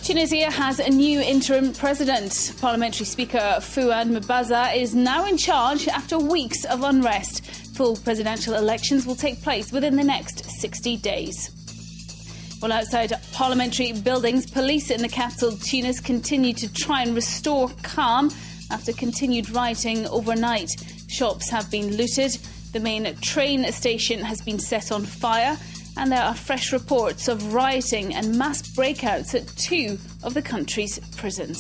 Tunisia has a new interim president. Parliamentary Speaker Fouad Mbaza is now in charge after weeks of unrest. Full presidential elections will take place within the next 60 days. Well, outside parliamentary buildings, police in the capital Tunis continue to try and restore calm after continued rioting overnight. Shops have been looted, the main train station has been set on fire, and there are fresh reports of rioting and mass breakouts at two of the country's prisons.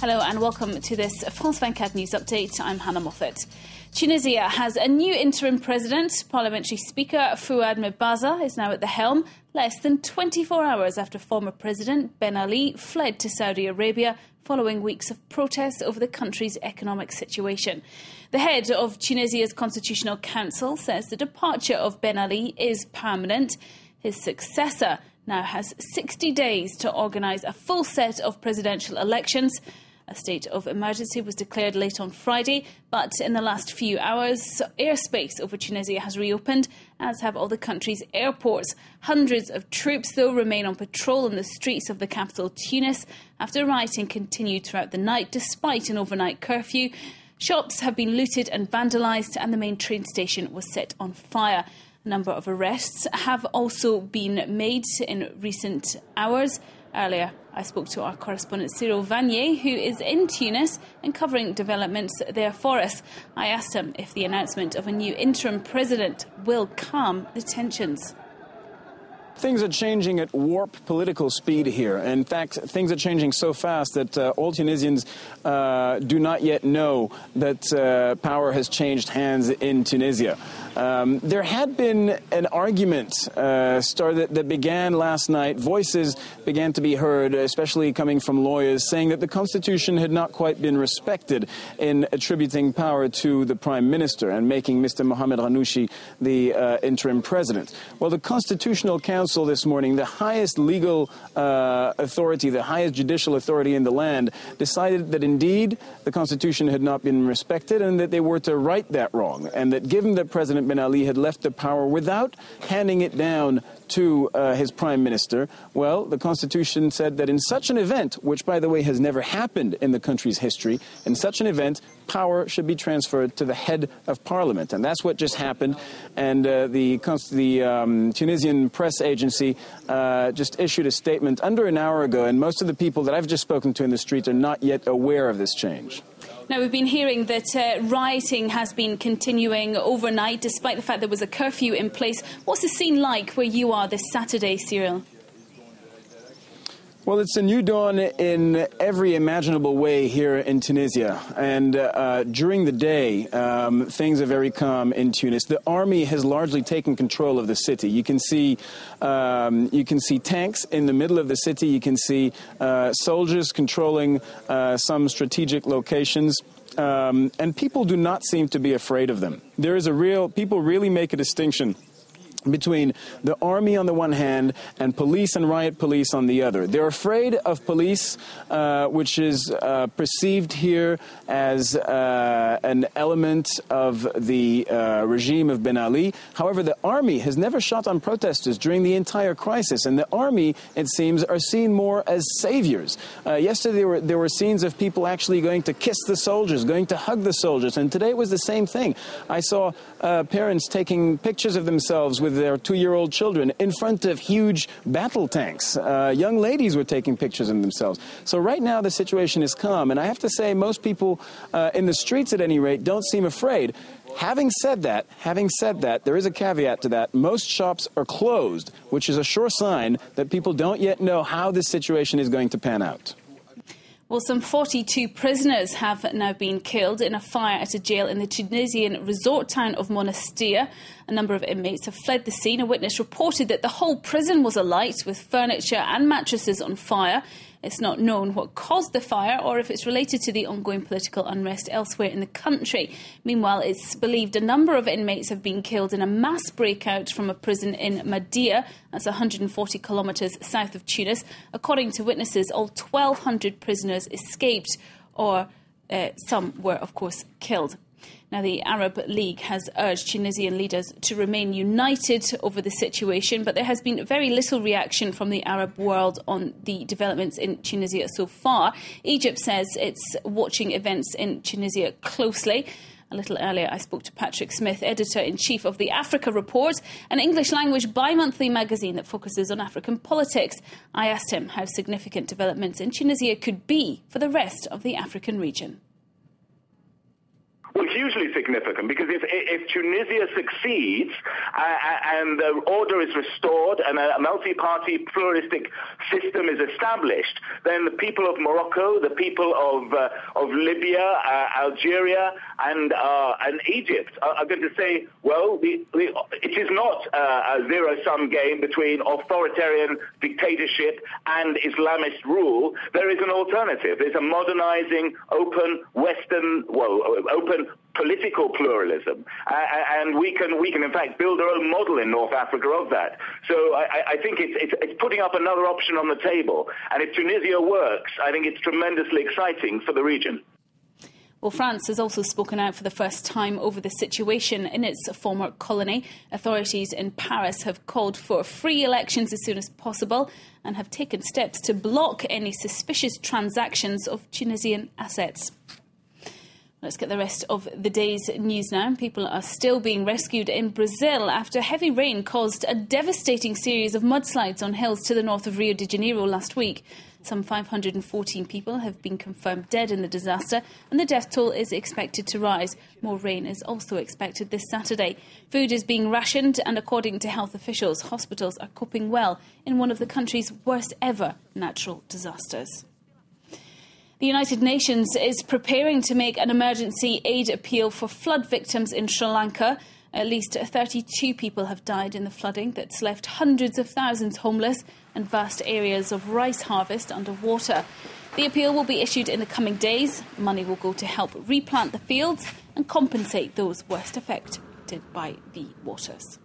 Hello and welcome to this France 24 News Update. I'm Hannah Moffat. Tunisia has a new interim president. Parliamentary Speaker Fouad Mbaza is now at the helm, less than 24 hours after former President Ben Ali fled to Saudi Arabia following weeks of protests over the country's economic situation. The head of Tunisia's Constitutional Council says the departure of Ben Ali is permanent. His successor now has 60 days to organise a full set of presidential elections. A state of emergency was declared late on Friday, but in the last few hours, airspace over Tunisia has reopened, as have all the country's airports. Hundreds of troops, though, remain on patrol in the streets of the capital, Tunis, after rioting continued throughout the night, despite an overnight curfew. Shops have been looted and vandalised, and the main train station was set on fire. A number of arrests have also been made in recent hours. Earlier, I spoke to our correspondent Cyril Vanier, who is in Tunis and covering developments there for us. I asked him if the announcement of a new interim president will calm the tensions. Things are changing at warp political speed here. In fact, things are changing so fast that all Tunisians do not yet know that power has changed hands in Tunisia. There had been an argument that began last night. Voices began to be heard, especially coming from lawyers, saying that the Constitution had not quite been respected in attributing power to the Prime Minister and making Mr. Mohamed Ghannouchi the interim president. Well, the Constitutional Council this morning, the highest legal authority, the highest judicial authority in the land, decided that indeed the Constitution had not been respected and that they were to right that wrong, and that given that President Ben Ali had left the power without handing it down to his Prime Minister, well, the Constitution said that in such an event, which, by the way, has never happened in the country's history, in such an event, power should be transferred to the head of Parliament. And that's what just happened. And the Tunisian press agency just issued a statement under an hour ago, and most of the people that I've just spoken to in the street are not yet aware of this change. Now, we've been hearing that rioting has been continuing overnight, despite the fact there was a curfew in place. What's the scene like where you are this Saturday, Cyril? Well, it's a new dawn in every imaginable way here in Tunisia. And during the day, things are very calm in Tunis. The army has largely taken control of the city. You can see tanks in the middle of the city. You can see soldiers controlling some strategic locations. And people do not seem to be afraid of them. People really make a distinction between the army on the one hand and police and riot police on the other. They're afraid of police, which is perceived here as an element of the regime of Ben Ali. However, the army has never shot on protesters during the entire crisis, and the army, it seems, are seen more as saviors. Yesterday there were scenes of people actually going to kiss the soldiers, going to hug the soldiers, and today it was the same thing. I saw parents taking pictures of themselves with their 2-year-old children in front of huge battle tanks. Young ladies were taking pictures of themselves. So right now the situation is calm, and I have to say most people in the streets at any rate don't seem afraid. Having said that, there is a caveat to that. Most shops are closed, which is a sure sign that people don't yet know how this situation is going to pan out. Well, some 42 prisoners have now been killed in a fire at a jail in the Tunisian resort town of Monastir. A number of inmates have fled the scene. A witness reported that the whole prison was alight with furniture and mattresses on fire. It's not known what caused the fire or if it's related to the ongoing political unrest elsewhere in the country. Meanwhile, it's believed a number of inmates have been killed in a mass breakout from a prison in Madia, that's 140 kilometres south of Tunis. According to witnesses, all 1,200 prisoners escaped, or some were, of course, killed. Now, the Arab League has urged Tunisian leaders to remain united over the situation, but there has been very little reaction from the Arab world on the developments in Tunisia so far. Egypt says it's watching events in Tunisia closely. A little earlier, I spoke to Patrick Smith, editor-in-chief of the Africa Report, an English-language bi-monthly magazine that focuses on African politics. I asked him how significant developments in Tunisia could be for the rest of the African region. Well, hugely significant, because if Tunisia succeeds and the order is restored and a multi-party pluralistic system is established, then the people of Morocco, the people of Libya, Algeria and Egypt are going to say, well, it is not a zero-sum game between authoritarian dictatorship and Islamist rule. There is an alternative. There's a modernizing, open, open political pluralism, and we can in fact build our own model in North Africa of that. So I think it's putting up another option on the table, and if Tunisia works, I think it's tremendously exciting for the region. Well, France has also spoken out for the first time over the situation in its former colony. Authorities in Paris have called for free elections as soon as possible and have taken steps to block any suspicious transactions of Tunisian assets. Let's get the rest of the day's news now. People are still being rescued in Brazil after heavy rain caused a devastating series of mudslides on hills to the north of Rio de Janeiro last week. Some 514 people have been confirmed dead in the disaster, and the death toll is expected to rise. More rain is also expected this Saturday. Food is being rationed, and according to health officials, hospitals are coping well in one of the country's worst ever natural disasters. The United Nations is preparing to make an emergency aid appeal for flood victims in Sri Lanka. At least 32 people have died in the flooding that's left hundreds of thousands homeless and vast areas of rice harvest underwater. The appeal will be issued in the coming days. Money will go to help replant the fields and compensate those worst affected by the waters.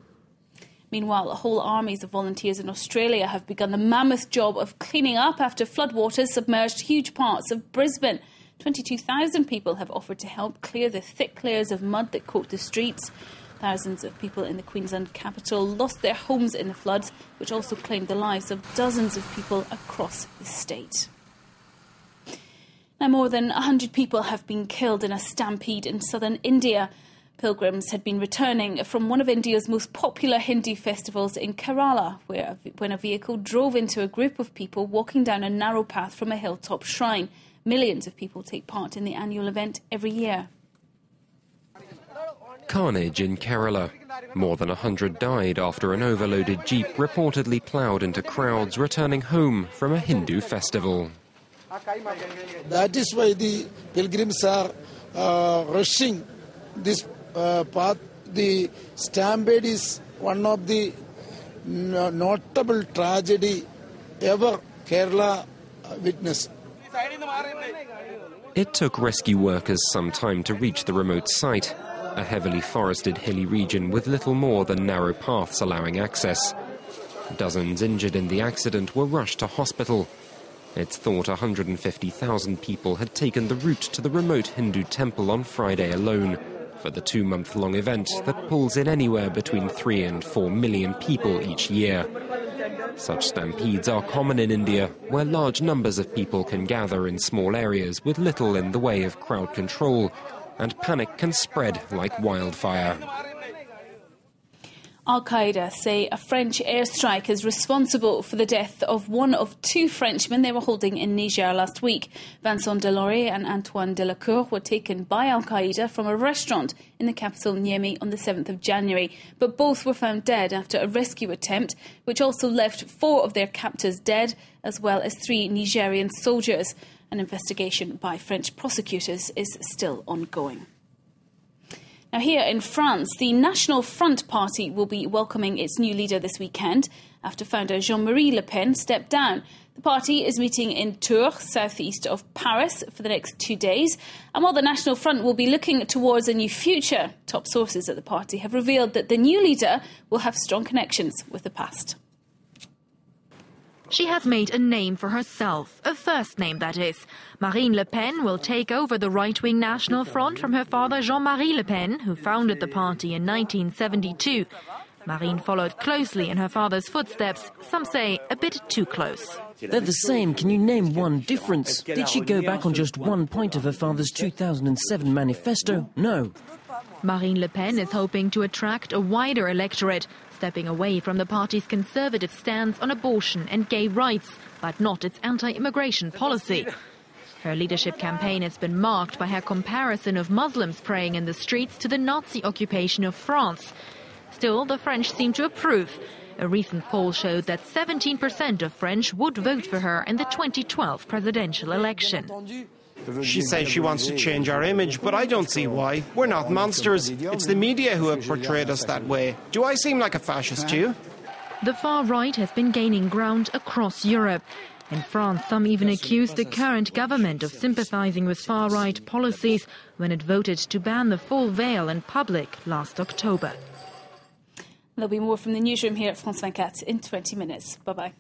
Meanwhile, whole armies of volunteers in Australia have begun the mammoth job of cleaning up after floodwaters submerged huge parts of Brisbane. 22,000 people have offered to help clear the thick layers of mud that coat the streets. Thousands of people in the Queensland capital lost their homes in the floods, which also claimed the lives of dozens of people across the state. Now, more than 100 people have been killed in a stampede in southern India. Pilgrims had been returning from one of India's most popular Hindu festivals in Kerala, when a vehicle drove into a group of people walking down a narrow path from a hilltop shrine. Millions of people take part in the annual event every year. Carnage in Kerala. More than 100 died after an overloaded jeep reportedly ploughed into crowds returning home from a Hindu festival. That is why the pilgrims are rushing this path. The stampede is one of the notable tragedy ever Kerala witnessed. It took rescue workers some time to reach the remote site, a heavily forested hilly region with little more than narrow paths allowing access. Dozens injured in the accident were rushed to hospital. It's thought 150,000 people had taken the route to the remote Hindu temple on Friday alone for the 2-month-long event that pulls in anywhere between 3 and 4 million people each year. Such stampedes are common in India, where large numbers of people can gather in small areas with little in the way of crowd control, and panic can spread like wildfire. Al-Qaeda say a French airstrike is responsible for the death of one of 2 Frenchmen they were holding in Niger last week. Vincent Delory and Antoine Delacour were taken by Al-Qaeda from a restaurant in the capital Niamey on the 7th of January, but both were found dead after a rescue attempt, which also left 4 of their captors dead, as well as 3 Nigerian soldiers. An investigation by French prosecutors is still ongoing. Now, here in France, the National Front Party will be welcoming its new leader this weekend after founder Jean-Marie Le Pen stepped down. The party is meeting in Tours, southeast of Paris, for the next 2 days. And while the National Front will be looking towards a new future, top sources at the party have revealed that the new leader will have strong connections with the past. She has made a name for herself, a first name that is. Marine Le Pen will take over the right-wing National Front from her father Jean-Marie Le Pen, who founded the party in 1972. Marine followed closely in her father's footsteps, some say a bit too close. They're the same. Can you name one difference? Did she go back on just one point of her father's 2007 manifesto? No. Marine Le Pen is hoping to attract a wider electorate, stepping away from the party's conservative stance on abortion and gay rights, but not its anti-immigration policy. Her leadership campaign has been marked by her comparison of Muslims praying in the streets to the Nazi occupation of France. Still, the French seem to approve. A recent poll showed that 17% of French would vote for her in the 2012 presidential election. She says she wants to change our image, but I don't see why. We're not monsters. It's the media who have portrayed us that way. Do I seem like a fascist to you? The far right has been gaining ground across Europe. In France, some even accused the current government of sympathizing with far-right policies when it voted to ban the full veil in public last October. There'll be more from the newsroom here at France 24 in 20 minutes. Bye-bye.